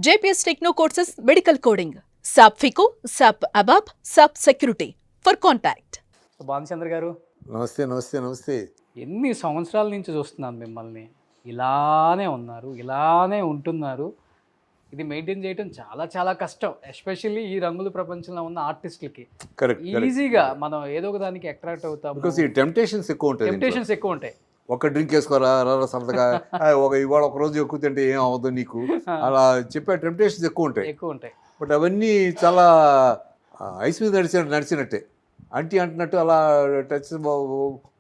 JPS Techno courses medical coding. SAP FICO, SAP ABAP, SAP Security. For contact. Bhanuchandra గారు నమస్తే నమస్తే నమస్తే. ఎన్ని సంవత్సరాల నుంచి చూస్తున్నాను మిమ్మల్ని, ఇలానే ఉన్నారు, ఇలానే ఉంటున్నారు. ఇది మెయింటైన్ చేయడం చాలా చాలా కష్టం, ఎస్పెషల్లీ ఈ రంగుల ప్రపంచంలో ఉన్న ఆర్టిస్టులకి. ఈజీగా మనం ఏదో ఒక దానికి అట్రాక్ట్ అవుతాం, బికాస్ ఈ టెంప్టేషన్స్ ఎక్కువ ఉంటాయి. టెంప్టేషన్స్ ఎక్కువ ఉంటాయి. ఒక డ్రింక్ వేసుకోరా సరదాగా, ఇవాళ ఒక రోజు ఎక్కువ తింటే ఏం అవ్వదు నీకు, అలా చెప్పే టెంప్టేషన్స్ ఎక్కువ ఉంటాయి. బట్ అవన్నీ చాలా ఐస్ మీద నడిచినట్టే, అంటున్నట్టు అలా టచ్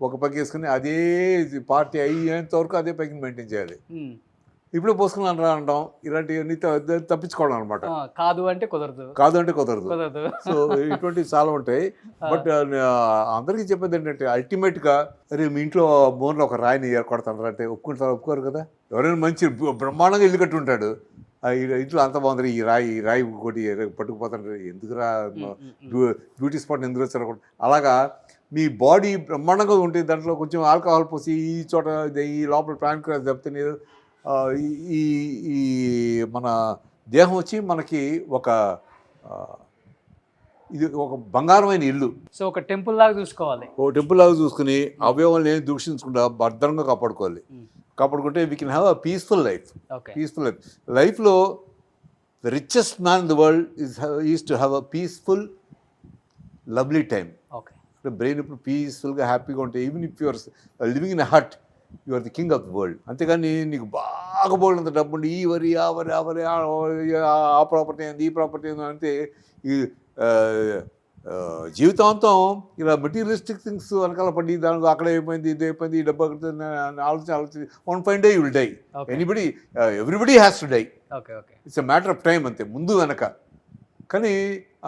ఒక పక్క వేసుకుని అదే పార్టీ అయ్యేంత వరకు అదే పైకి మెయింటైన్ చేయాలి. ఇప్పుడే పోసుకున్నాను రా అంటాం, ఇలాంటివన్నీ తప్పించుకోవడం అనమాట. కాదు అంటే కుదరదు. సో ఇటువంటివి చాలా ఉంటాయి. బట్ అందరికీ చెప్పేది ఏంటంటే అల్టిమేట్గా అరే మీ ఇంట్లో బోన్లో ఒక రాయిని ఏర్పడతాను అంటే ఒప్పుకోరు కదా. ఎవరైనా మంచి బ్రహ్మాండంగా ఇల్లు కట్టి ఉంటాడు, ఇంట్లో అంత బాగుంది, ఈ రాయి కొట్టి పట్టుకుపోతాడు, ఎందుకురా బ్యూటీ స్పాట్ ఎందుకు వచ్చారు. అలాగా మీ బాడీ బ్రహ్మాండంగా ఉంటుంది, దాంట్లో కొంచెం ఆల్కహాల్ పోసి ఈ చోట ఈ లోపల ప్యాంక్రాస్ దెబ్బతిని ఈ మన దేహం వచ్చి మనకి ఇది ఒక బంగారమైన ఇల్లు. సో ఒక టెంపుల్ లాగా చూసుకుని అవయవాలను ఏం దూషించకుండా భద్రంగా కాపాడుకుంటే we can have a peaceful life. లైఫ్లో the richest man in the world is to have a peaceful lovely time. Brain ఇప్పుడు పీస్ఫుల్గా హ్యాపీగా ఉంటాయి. Even if your living in a hut, you are the king of the world. అంతేగాని నీకు బాగా బోల్డ్ అంత డబ్బు ఉండి ఈ వరి ఆ ప్రాపర్టీ ఏంది ఈ ప్రాపర్టీ ఏంది అంటే ఈ జీవితాంతం ఇలా మెటీరియలిస్టిక్ థింగ్స్ వెనకాల పడి దానికి అక్కడ అయిపోయింది ఇది అయిపోయింది ఈ డబ్బు అక్కడ ఆలోచించి one fine day you will die. Everybody has to die. It's a matter of time అంతే, ముందు వెనక. కానీ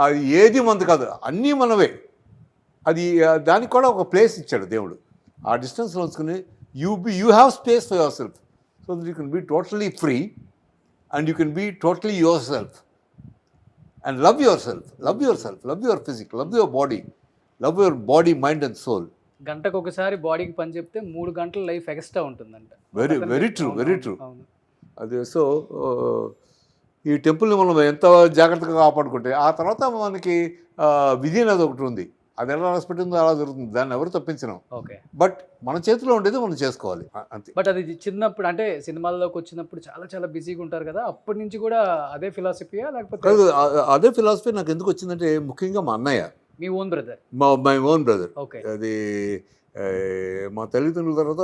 అది ఏది మంది కాదు, అన్నీ మనవే. అది దానికి కూడా ఒక ప్లేస్ ఇచ్చాడు దేవుడు. ఆ డిస్టెన్స్లో ఉంచుకుని you have space for yourself so that you can be totally free and you can be totally yourself and love yourself, love your physique, love your body, mind and soul. గంటకు ఒకసారి బాడీకి పని చెప్తే 3 గంటల లైఫ్ ఎక్స్ట్రా ఉంటుందంట. Very true. అదే. So ఈ టెంపుల్ని మనం ఎంత జాగ్రత్తగా కాపాడుకుంటే ఆ తర్వాత మనకి విధి అనేది ఒకటి ఉంది, అది ఎలా రాసిపెట్టిందో అలా జరుగుతుంది, దాన్ని ఎవరు తప్పించడం. బట్ మన చేతిలో ఉండేది మనం చేసుకోవాలి అంతే. బట్ అది చిన్నప్పుడు అంటే సినిమాల్లోకి వచ్చినప్పుడు చాలా చాలా బిజీగా ఉంటారు కదా, అప్పటి నుంచి కూడా అదే ఫిలాసఫీయా లేకపోతే? అదే ఫిలాసఫీ నాకు ఎందుకు వచ్చిందంటే ముఖ్యంగా మా అన్నయ్య, మీ own brother. My own brother. అది మా తల్లిదండ్రుల తర్వాత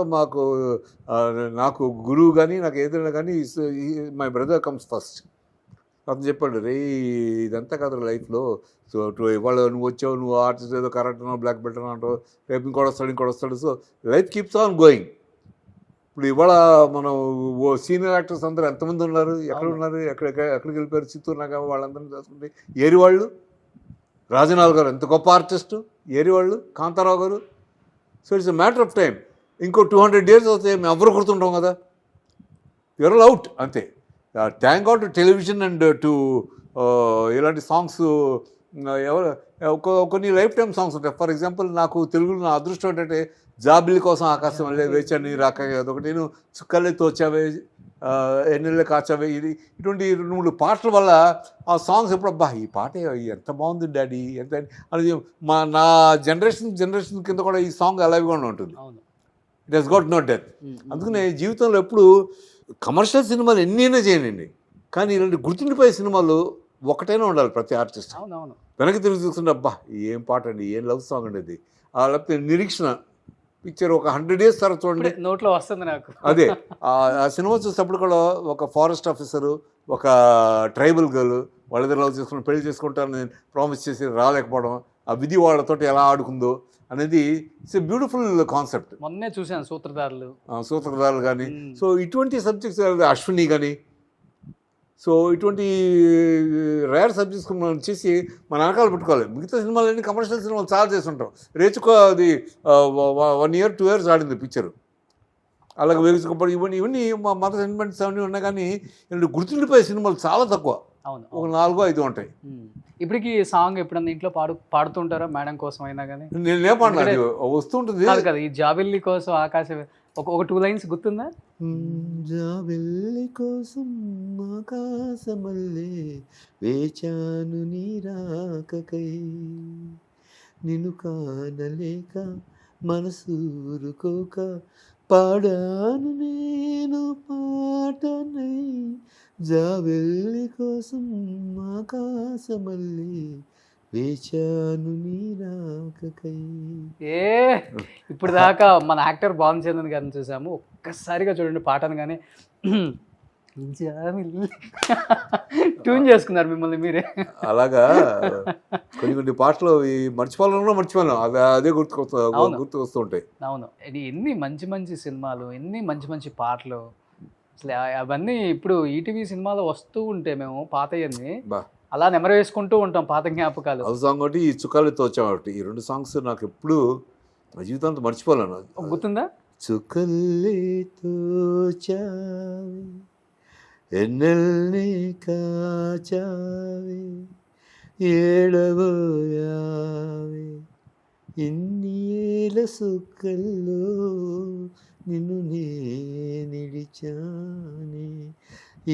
నాకు గురువు కానీ నాకు ఏదైనా కానీ మై బ్రదర్ కమ్స్ ఫస్ట్. అతను చెప్పాడు, రే ఇదంతా కదా లైఫ్లో. సో ఇవాళ నువ్వు వచ్చావు, నువ్వు ఆర్టిస్ట్ ఏదో కరెక్ట్ అన్నావు, బ్లాక్ బెల్ట్ అంటావు, రేపు ఇంకోటి వస్తాడు. So life keeps on going. ఇప్పుడు ఇవాళ మనం సీనియర్ యాక్టర్స్ అందరూ ఎంతమంది ఉన్నారు, ఎక్కడికి వెళ్ళిపోయారు, చిత్తూరు నాగా వాళ్ళందరినీ చూసుకుంటే ఏరి వాళ్ళు, రాజనాల్ గారు ఎంత గొప్ప ఆర్టిస్టు, ఏరి వాళ్ళు, కాంతారావు గారు. So it's a matter of time. ఇంకో 200 years వస్తే మేము ఎవరు గుర్తుంటాం కదా, యూర్ ఆల్ అవుట్ అంతే. Thank God to television and to ఇలాంటి సాంగ్స్. కొన్ని లైఫ్ టైమ్ సాంగ్స్ ఉంటాయి. ఫర్ ఎగ్జాంపుల్ నాకు తెలుగులో నా అదృష్టం ఏంటంటే జాబిలి కోసం ఆకాశం వల్లే వేచాను రాక అదొకటి, నేను చుక్కలే తోచావే, ఎన్నెళ్ళే కాచావే, ఇటువంటి 2-3 పాటల వల్ల ఆ సాంగ్స్ ఎప్పుడు అబ్బా ఈ పాట ఎంత బాగుంది డాడీ ఎంత అని నా జనరేషన్ కింద కూడా ఈ సాంగ్ అలాగే ఉంటుంది. It has got no death. అందుకనే జీవితంలో ఎప్పుడు కమర్షియల్ సినిమాలు ఎన్నైనా చేయనండి, కానీ ఇలాంటి గుర్తుండిపోయే సినిమాలు ఒకటైనా ఉండాలి ప్రతి ఆర్టిస్ట్. వెనక్కి తిరిగి చూస్తుంటే అబ్బా ఏం పాట అండి, ఏం లవ్ సాంగ్ అండి అది. లేకపోతే నిరీక్షణ పిక్చర్ ఒక 100 years తర్వాత చూడండి, నోట్లో వస్తుంది నాకు. అదే ఆ సినిమా చూసేటప్పుడు కూడా ఒక ఫారెస్ట్ ఆఫీసరు, ఒక ట్రైబల్ గర్ల్ వాళ్ళిద్దరు లవ్ చేసుకుని పెళ్లి చేసుకుంటారని ప్రామిస్ చేసి రాలేకపోవడం, ఆ విధి వాళ్ళతో ఎలా ఆడుకుందో అనేది ఇట్స్ ఎ బ్యూటిఫుల్ కాన్సెప్ట్. మొన్నే చూశాను సూత్రధారులు కానీ. సో ఇటువంటి సబ్జెక్ట్స్, అశ్విని కానీ, సో ఇటువంటి రేర్ సబ్జెక్ట్స్ మనం చేసి మన వెనకాల పెట్టుకోవాలి. మిగతా సినిమాలన్నీ కమర్షియల్ సినిమాలు చాలా చేసి ఉంటాం. రేచుకో అది 1 year 2 years ఆడింది పిక్చరు. అలాగే వేసుకోపడి ఇవన్నీ మా మత సెంటిమెంట్స్ అవన్నీ ఉన్నాయి, కానీ గుర్తుండిపోయే సినిమాలు చాలా తక్కువ. ఒక 4-5 ఉంటాయి. ఇప్పటికి సాంగ్ ఎప్పుడన్నా ఇంట్లో పాడుతుంటారా మేడం కోసం అయినా కానీ? నేను లేపాడు, వస్తుంటుంది కదా. ఈ జాబిల్లి కోసం ఆకాశం ఒక 2 లైన్స్ గుర్తుందా? జాబిల్లి కోసం ఆకాశమల్లే వేచాను నీ రాకకై, నిన్ను కానలేక మనసూరుకోక పాడాను నేను పాటనై, జాబిల్లి కోసం ఆకాశమల్లే వేచాను నీ రాకకై. ఇప్పుడు దాకా మన యాక్టర్ భానుచంద్రన్ గారిని చూసాము, ఒక్కసారిగా చూడండి పాటను కానీ ట్యూన్ చేసుకున్నారు మిమ్మల్ని మీరే. అలాగా కొన్ని పాటలు మర్చిపోయాను, అదే గుర్తుకు వస్తూ ఉంటాయి. అవును, ఇది ఎన్ని మంచి మంచి సినిమాలు, ఎన్ని మంచి మంచి పాటలు, అసలు అవన్నీ ఇప్పుడు ఈటీవీ సినిమాలో వస్తూ ఉంటే మేము పాతయన్ని అలా నెమరు వేసుకుంటూ ఉంటాం, పాత జ్ఞాపకాలు. అది సాంగ్ ఒకటి, ఈ చుక్కాలతో వచ్చామటి, ఈ 2 సాంగ్స్ నాకు ఎప్పుడు నా జీవితాంతో మర్చిపోలేను. గుర్తుందా? చుక్కల్లేతో చావే ఎన్నెల్ని కాచావే ఏడబోయావే ఇన్ని ఏల సుక్కల్లో నిన్ను నే నిడిచానే,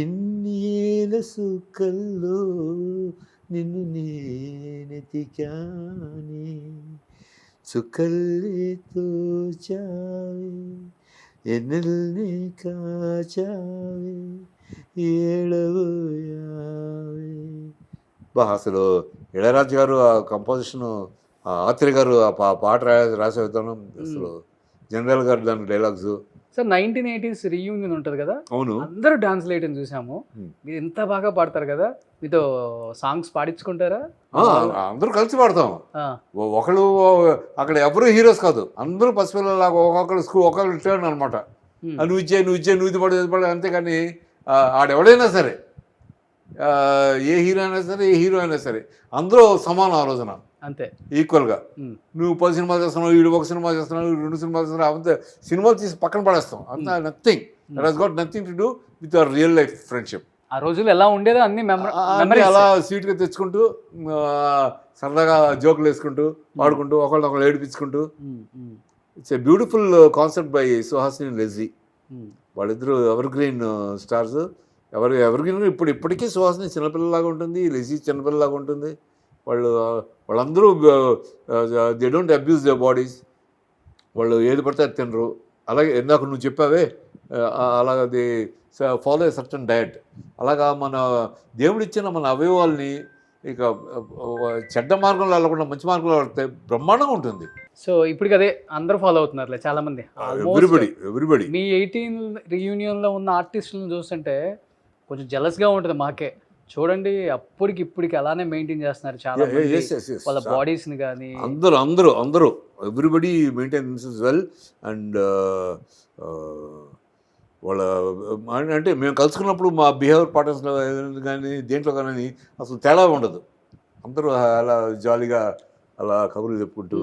ఇన్ని ఏల సుక్కల్లో నిన్ను నేనెతికానే, చుక్కల్లేతో చావే ఎన్నెల్ని కాచావే ఏడబోయావే. అసలు ఇళయరాజు గారు ఆ కంపోజిషను, ఆత్రేయ గారు ఆ పాట రాసే విధానం, అసలు జనరల్ గారు దాని డైలాగ్స్. సార్ 1980s రీయూనియన్ ఉంటుంది కదా, అవును, అందరూ డాన్స్ వేయటం చూసాము. మీరు ఎంత బాగా పాడతారు కదా, మీతో సాంగ్స్ పాడించుకుంటారా? అందరూ కలిసి పాడతాం. ఒకళ్ళు అక్కడ ఎవరు హీరోస్ కాదు, అందరూ పసిపిల్లలాగా ఒక్కొక్కరు స్కూల్ ఒకళ్ళు టర్న్ అనమాట. నువ్వు ఇచ్చే ఇది పడు అంతేకాని ఆడెవడైనా సరే, ఏ హీరో అయినా సరే, ఏ హీరో అయినా సరే, అందరూ సమానం ఆ రోజున, అంతే ఈక్వల్గా. నువ్వు 10 సినిమాలు చేస్తున్నావు, వీడు 1 సినిమా చేస్తున్నావు, 2 సినిమాలు చేస్తున్నావు, అంతే సినిమాలు తీసి పక్కన పడేస్తాం. అంతా nothing, that has got nothing to do with your real life friendship. ఆ రోజులు ఎలా ఉండేదో అన్ని అలా స్వీట్గా తెచ్చుకుంటూ, సరదాగా జోకులు వేసుకుంటూ, పాడుకుంటూ, ఒకళ్ళొకళ్ళు ఏడిపించుకుంటూ. It's a beautiful concept by Suhasini Lissy. వాళ్ళిద్దరూ evergreen stars. Evergreen ఇప్పటికీ సుహాసిని చిన్నపిల్లలాగా ఉంటుంది, లెజీ చిన్నపిల్లలాగా ఉంటుంది. వాళ్ళందరూ they don't abuse the bodies. వాళ్ళు ఏది పడితే అది తినరు. అలాగే ఇందాక నువ్వు చెప్పావే, అలాగా they follow a certain diet. అలాగా మన దేవుడిచ్చిన మన అవయవాల్ని ఇక చెడ్డ మార్గంలో వెళ్ళకుండా మంచి మార్గంలో వెళ్తే బ్రహ్మాండంగా ఉంటుంది. సో ఇప్పటికి అదే అందరూ ఫాలో అవుతున్నారు చాలా మంది. ఎవ్రీబడి మీ 18 రీయూనియన్లో ఉన్న ఆర్టిస్టులను చూస్తుంటే కొంచెం జెలస్గా ఉంటుంది మాకే. చూడండి, అప్పటికి ఇప్పటికి అలానే మెయింటైన్ చేస్తున్నారు చాలా మంది వాళ్ళ బాడీస్ని కానీ. అందరూ ఎవ్రీబడి మెయింటైన్స్ వెల్. అండ్ వాళ్ళ అంటే మేము కలుసుకున్నప్పుడు మా బిహేవియర్ ప్యాటర్న్స్లో కానీ దేంట్లో కానీ అసలు తేడా ఉండదు. అందరూ అలా జాలీగా అలా కబుర్లు చెప్పుకుంటూ